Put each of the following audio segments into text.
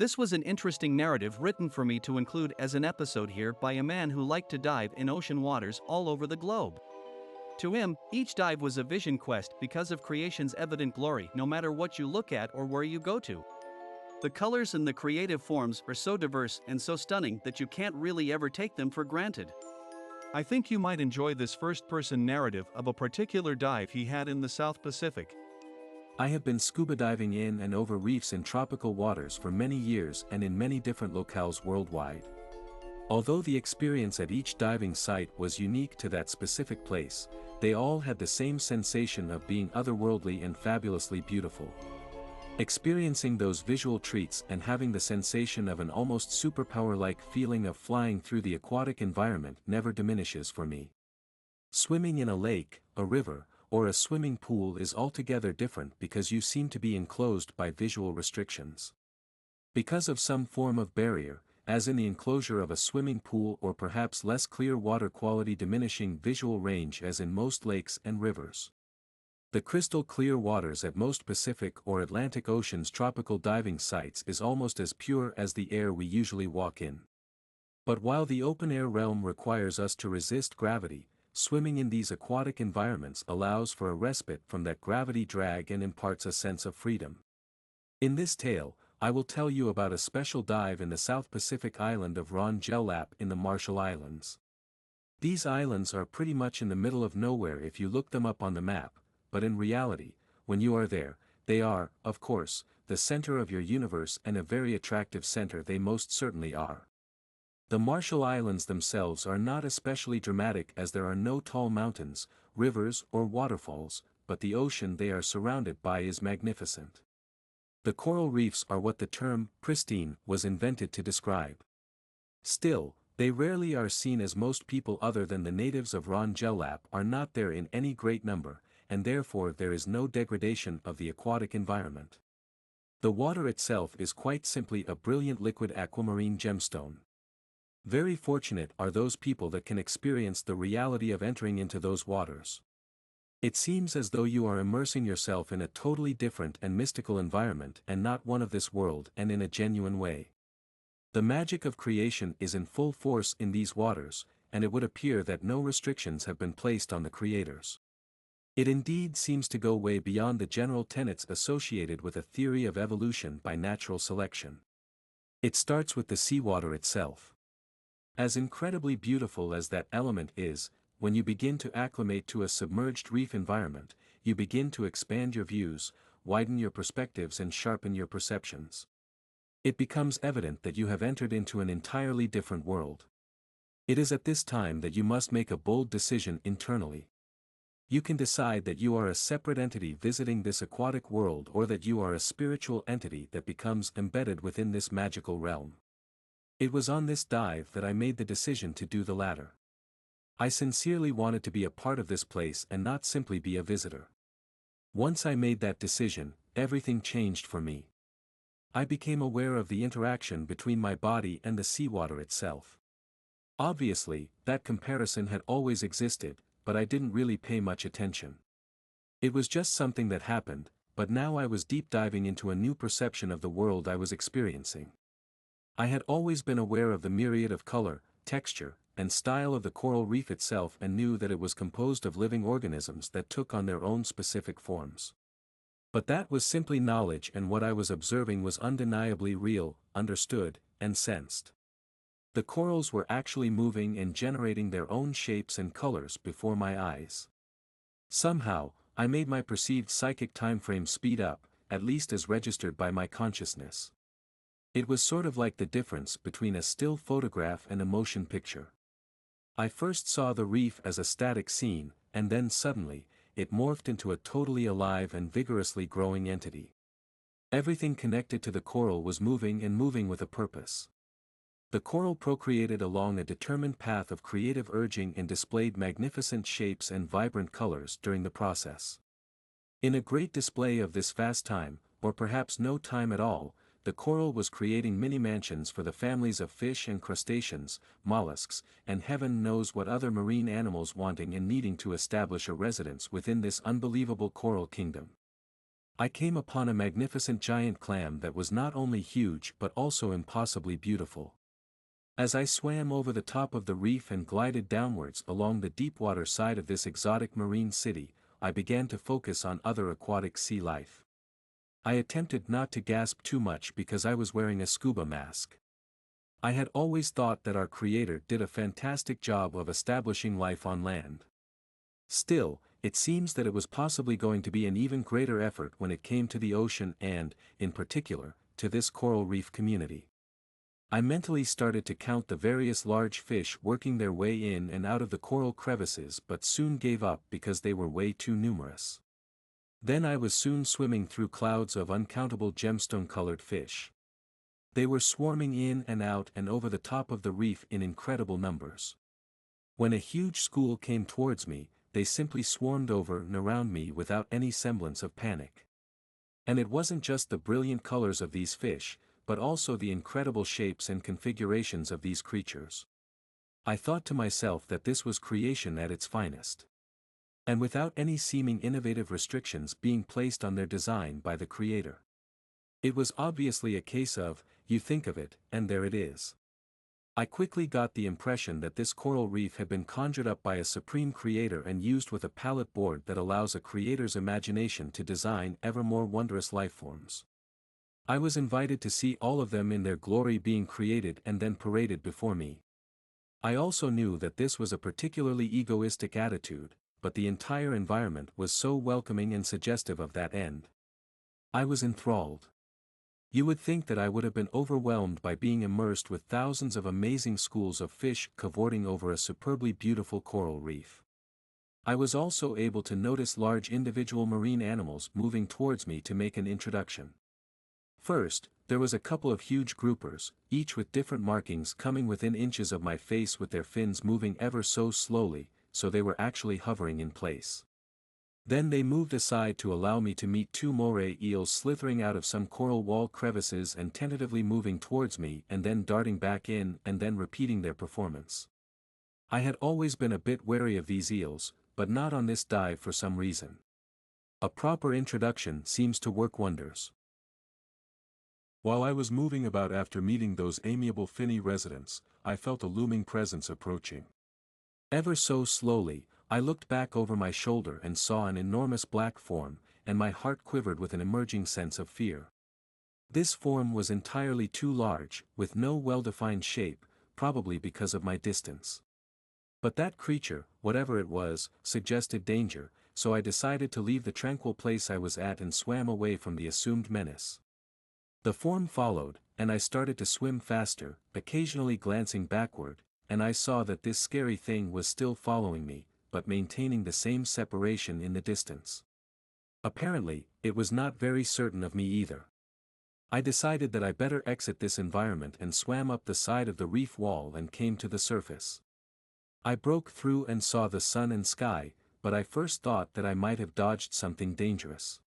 This was an interesting narrative written for me to include as an episode here by a man who liked to dive in ocean waters all over the globe. To him, each dive was a vision quest because of creation's evident glory no matter what you look at or where you go to. The colors and the creative forms are so diverse and so stunning that you can't really ever take them for granted. I think you might enjoy this first-person narrative of a particular dive he had in the South Pacific. I have been scuba diving in and over reefs in tropical waters for many years and in many different locales worldwide. Although the experience at each diving site was unique to that specific place, they all had the same sensation of being otherworldly and fabulously beautiful. Experiencing those visual treats and having the sensation of an almost superpower-like feeling of flying through the aquatic environment never diminishes for me. Swimming in a lake, a river, or a swimming pool is altogether different because you seem to be enclosed by visual restrictions. Because of some form of barrier, as in the enclosure of a swimming pool or perhaps less clear water quality diminishing visual range as in most lakes and rivers. The crystal clear waters at most Pacific or Atlantic Ocean's tropical diving sites is almost as pure as the air we usually walk in. But while the open-air realm requires us to resist gravity, swimming in these aquatic environments allows for a respite from that gravity drag and imparts a sense of freedom. In this tale, I will tell you about a special dive in the South Pacific island of Rongelap in the Marshall Islands. These islands are pretty much in the middle of nowhere if you look them up on the map, but in reality, when you are there, they are, of course, the center of your universe and a very attractive center they most certainly are. The Marshall Islands themselves are not especially dramatic as there are no tall mountains, rivers or waterfalls, but the ocean they are surrounded by is magnificent. The coral reefs are what the term pristine was invented to describe. Still, they rarely are seen as most people other than the natives of Rongelap are not there in any great number, and therefore there is no degradation of the aquatic environment. The water itself is quite simply a brilliant liquid aquamarine gemstone. Very fortunate are those people that can experience the reality of entering into those waters. It seems as though you are immersing yourself in a totally different and mystical environment and not one of this world and in a genuine way. The magic of creation is in full force in these waters, and it would appear that no restrictions have been placed on the creators. It indeed seems to go way beyond the general tenets associated with a theory of evolution by natural selection. It starts with the seawater itself. As incredibly beautiful as that element is, when you begin to acclimate to a submerged reef environment, you begin to expand your views, widen your perspectives and sharpen your perceptions. It becomes evident that you have entered into an entirely different world. It is at this time that you must make a bold decision internally. You can decide that you are a separate entity visiting this aquatic world or that you are a spiritual entity that becomes embedded within this magical realm. It was on this dive that I made the decision to do the latter. I sincerely wanted to be a part of this place and not simply be a visitor. Once I made that decision, everything changed for me. I became aware of the interaction between my body and the seawater itself. Obviously, that comparison had always existed, but I didn't really pay much attention. It was just something that happened, but now I was deep diving into a new perception of the world I was experiencing. I had always been aware of the myriad of color, texture, and style of the coral reef itself and knew that it was composed of living organisms that took on their own specific forms. But that was simply knowledge, and what I was observing was undeniably real, understood, and sensed. The corals were actually moving and generating their own shapes and colors before my eyes. Somehow, I made my perceived psychic timeframe speed up, at least as registered by my consciousness. It was sort of like the difference between a still photograph and a motion picture. I first saw the reef as a static scene, and then suddenly, it morphed into a totally alive and vigorously growing entity. Everything connected to the coral was moving and moving with a purpose. The coral procreated along a determined path of creative urging and displayed magnificent shapes and vibrant colors during the process. In a great display of this fast time, or perhaps no time at all, the coral was creating mini-mansions for the families of fish and crustaceans, mollusks, and heaven knows what other marine animals wanting and needing to establish a residence within this unbelievable coral kingdom. I came upon a magnificent giant clam that was not only huge but also impossibly beautiful. As I swam over the top of the reef and glided downwards along the deep-water side of this exotic marine city, I began to focus on other aquatic sea life. I attempted not to gasp too much because I was wearing a scuba mask. I had always thought that our Creator did a fantastic job of establishing life on land. Still, it seems that it was possibly going to be an even greater effort when it came to the ocean and, in particular, to this coral reef community. I mentally started to count the various large fish working their way in and out of the coral crevices but soon gave up because they were way too numerous. Then I was soon swimming through clouds of uncountable gemstone-colored fish. They were swarming in and out and over the top of the reef in incredible numbers. When a huge school came towards me, they simply swarmed over and around me without any semblance of panic. And it wasn't just the brilliant colors of these fish, but also the incredible shapes and configurations of these creatures. I thought to myself that this was creation at its finest. And without any seeming innovative restrictions being placed on their design by the Creator. It was obviously a case of, you think of it, and there it is. I quickly got the impression that this coral reef had been conjured up by a supreme creator and used with a palette board that allows a creator's imagination to design ever more wondrous lifeforms. I was invited to see all of them in their glory being created and then paraded before me. I also knew that this was a particularly egoistic attitude, but the entire environment was so welcoming and suggestive of that end. I was enthralled. You would think that I would have been overwhelmed by being immersed with thousands of amazing schools of fish cavorting over a superbly beautiful coral reef. I was also able to notice large individual marine animals moving towards me to make an introduction. First, there was a couple of huge groupers, each with different markings coming within inches of my face with their fins moving ever so slowly, so they were actually hovering in place. Then they moved aside to allow me to meet two moray eels slithering out of some coral wall crevices and tentatively moving towards me and then darting back in and then repeating their performance. I had always been a bit wary of these eels, but not on this dive for some reason. A proper introduction seems to work wonders. While I was moving about after meeting those amiable finny residents, I felt a looming presence approaching. Ever so slowly, I looked back over my shoulder and saw an enormous black form, and my heart quivered with an emerging sense of fear. This form was entirely too large, with no well-defined shape, probably because of my distance. But that creature, whatever it was, suggested danger, so I decided to leave the tranquil place I was at and swam away from the assumed menace. The form followed, and I started to swim faster, occasionally glancing backward, and I saw that this scary thing was still following me, but maintaining the same separation in the distance. Apparently, it was not very certain of me either. I decided that I better exit this environment and swam up the side of the reef wall and came to the surface. I broke through and saw the sun and sky, but I first thought that I might have dodged something dangerous.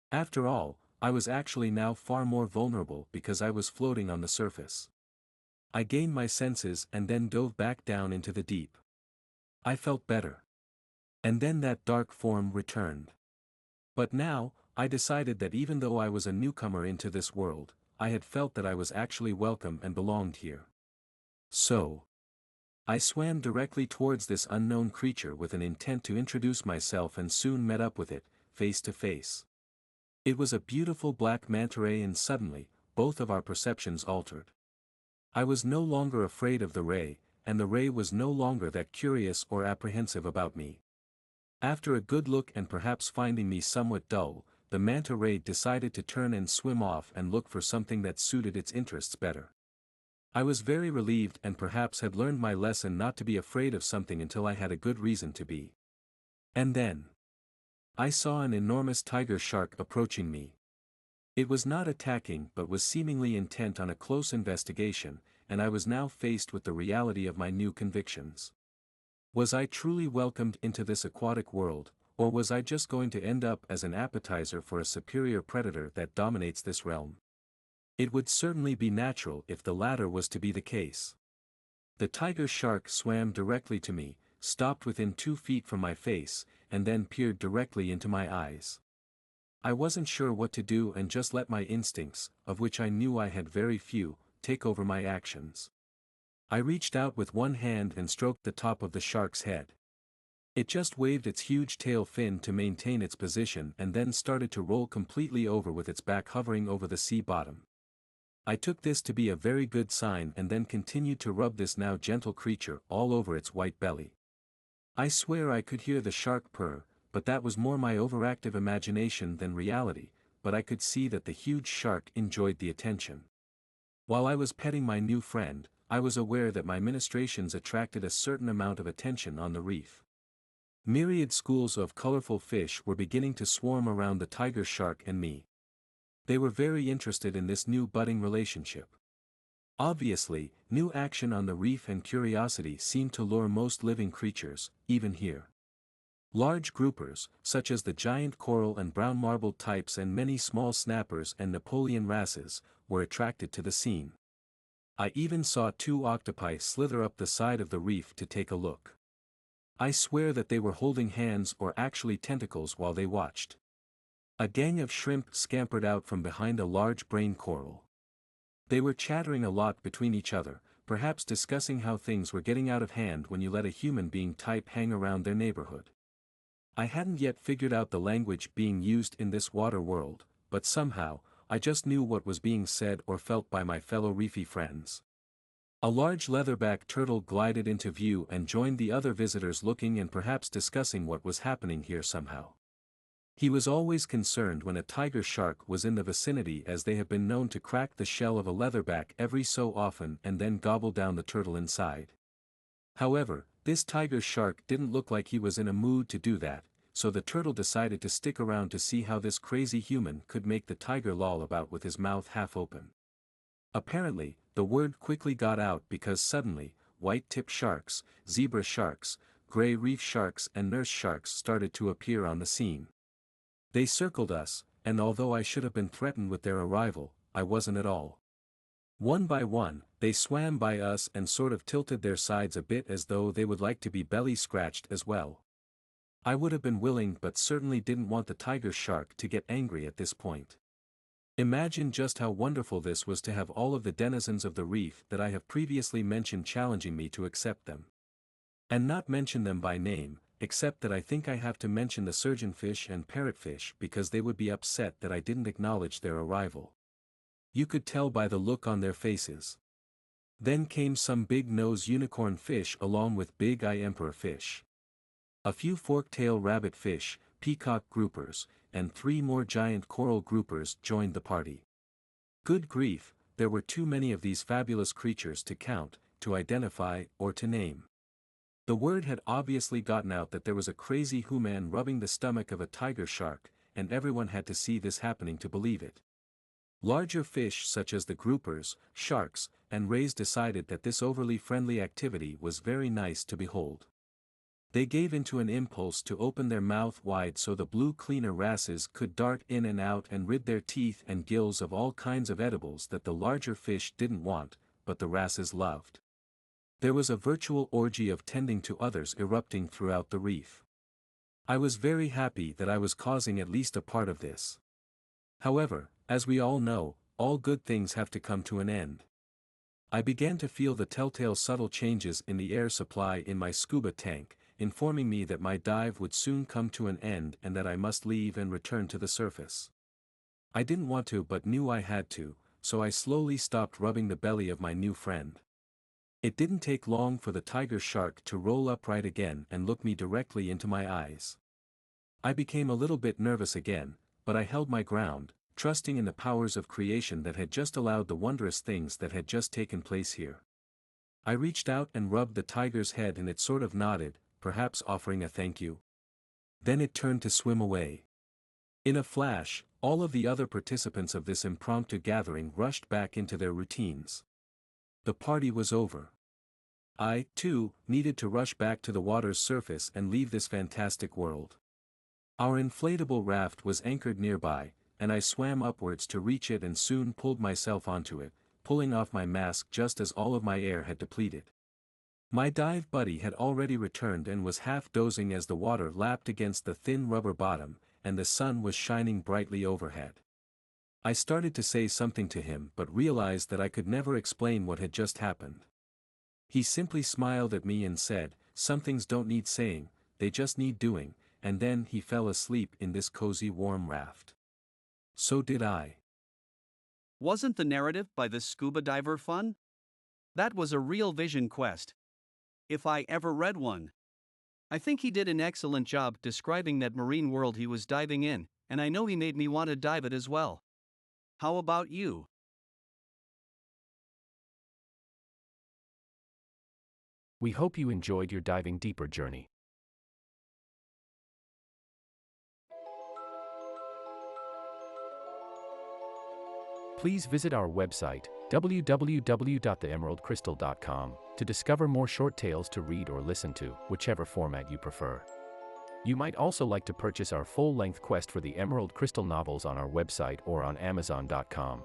After all, I was actually now far more vulnerable because I was floating on the surface. I gained my senses and then dove back down into the deep. I felt better. And then that dark form returned. But now, I decided that even though I was a newcomer into this world, I had felt that I was actually welcome and belonged here. So, I swam directly towards this unknown creature with an intent to introduce myself and soon met up with it, face to face. It was a beautiful black manta ray and suddenly, both of our perceptions altered. I was no longer afraid of the ray, and the ray was no longer that curious or apprehensive about me. After a good look and perhaps finding me somewhat dull, the manta ray decided to turn and swim off and look for something that suited its interests better. I was very relieved and perhaps had learned my lesson not to be afraid of something until I had a good reason to be. And then, I saw an enormous tiger shark approaching me. It was not attacking but was seemingly intent on a close investigation, and I was now faced with the reality of my new convictions. Was I truly welcomed into this aquatic world, or was I just going to end up as an appetizer for a superior predator that dominates this realm? It would certainly be natural if the latter was to be the case. The tiger shark swam directly to me, stopped within 2 feet from my face, and then peered directly into my eyes. I wasn't sure what to do and just let my instincts, of which I knew I had very few, take over my actions. I reached out with one hand and stroked the top of the shark's head. It just waved its huge tail fin to maintain its position and then started to roll completely over with its back hovering over the sea bottom. I took this to be a very good sign and then continued to rub this now gentle creature all over its white belly. I swear I could hear the shark purr, but that was more my overactive imagination than reality, but I could see that the huge shark enjoyed the attention. While I was petting my new friend, I was aware that my ministrations attracted a certain amount of attention on the reef. Myriad schools of colorful fish were beginning to swarm around the tiger shark and me. They were very interested in this new budding relationship. Obviously, new action on the reef and curiosity seemed to lure most living creatures, even here. Large groupers, such as the giant coral and brown marbled types and many small snappers and Napoleon wrasses, were attracted to the scene. I even saw 2 octopi slither up the side of the reef to take a look. I swear that they were holding hands or actually tentacles while they watched. A gang of shrimp scampered out from behind a large brain coral. They were chattering a lot between each other, perhaps discussing how things were getting out of hand when you let a human being type hang around their neighborhood. I hadn't yet figured out the language being used in this water world, but somehow, I just knew what was being said or felt by my fellow reefy friends. A large leatherback turtle glided into view and joined the other visitors looking and perhaps discussing what was happening here somehow. He was always concerned when a tiger shark was in the vicinity, as they have been known to crack the shell of a leatherback every so often and then gobble down the turtle inside. However, this tiger shark didn't look like he was in a mood to do that, so the turtle decided to stick around to see how this crazy human could make the tiger loll about with his mouth half open. Apparently, the word quickly got out because suddenly, white-tipped sharks, zebra sharks, gray reef sharks and nurse sharks started to appear on the scene. They circled us, and although I should have been threatened with their arrival, I wasn't at all. One by one, they swam by us and sort of tilted their sides a bit as though they would like to be belly scratched as well. I would have been willing but certainly didn't want the tiger shark to get angry at this point. Imagine just how wonderful this was to have all of the denizens of the reef that I have previously mentioned challenging me to accept them. And not mention them by name, except that I think I have to mention the surgeonfish and parrotfish because they would be upset that I didn't acknowledge their arrival. You could tell by the look on their faces. Then came some big-nose unicorn fish along with big-eye emperor fish. A few fork-tail rabbit fish, peacock groupers, and 3 more giant coral groupers joined the party. Good grief, there were too many of these fabulous creatures to count, to identify, or to name. The word had obviously gotten out that there was a crazy human rubbing the stomach of a tiger shark, and everyone had to see this happening to believe it. Larger fish such as the groupers, sharks, and rays decided that this overly friendly activity was very nice to behold. They gave into an impulse to open their mouth wide so the blue cleaner wrasses could dart in and out and rid their teeth and gills of all kinds of edibles that the larger fish didn't want, but the wrasses loved. There was a virtual orgy of tending to others erupting throughout the reef. I was very happy that I was causing at least a part of this. However, as we all know, all good things have to come to an end. I began to feel the telltale subtle changes in the air supply in my scuba tank, informing me that my dive would soon come to an end and that I must leave and return to the surface. I didn't want to but knew I had to, so I slowly stopped rubbing the belly of my new friend. It didn't take long for the tiger shark to roll upright again and look me directly into my eyes. I became a little bit nervous again, but I held my ground, trusting in the powers of creation that had just allowed the wondrous things that had just taken place here. I reached out and rubbed the tiger's head and it sort of nodded, perhaps offering a thank you. Then it turned to swim away. In a flash, all of the other participants of this impromptu gathering rushed back into their routines. The party was over. I, too, needed to rush back to the water's surface and leave this fantastic world. Our inflatable raft was anchored nearby, and I swam upwards to reach it and soon pulled myself onto it, pulling off my mask just as all of my air had depleted. My dive buddy had already returned and was half dozing as the water lapped against the thin rubber bottom, and the sun was shining brightly overhead. I started to say something to him but realized that I could never explain what had just happened. He simply smiled at me and said, "Some things don't need saying, they just need doing," and then he fell asleep in this cozy warm raft. So did I. Wasn't the narrative by the scuba diver fun? That was a real vision quest. If I ever read one. I think he did an excellent job describing that marine world he was diving in, and I know he made me want to dive it as well. How about you? We hope you enjoyed your diving deeper journey. Please visit our website, www.theemeraldcrystal.com, to discover more short tales to read or listen to, whichever format you prefer. You might also like to purchase our full-length quest for the Emerald Crystal novels on our website or on Amazon.com.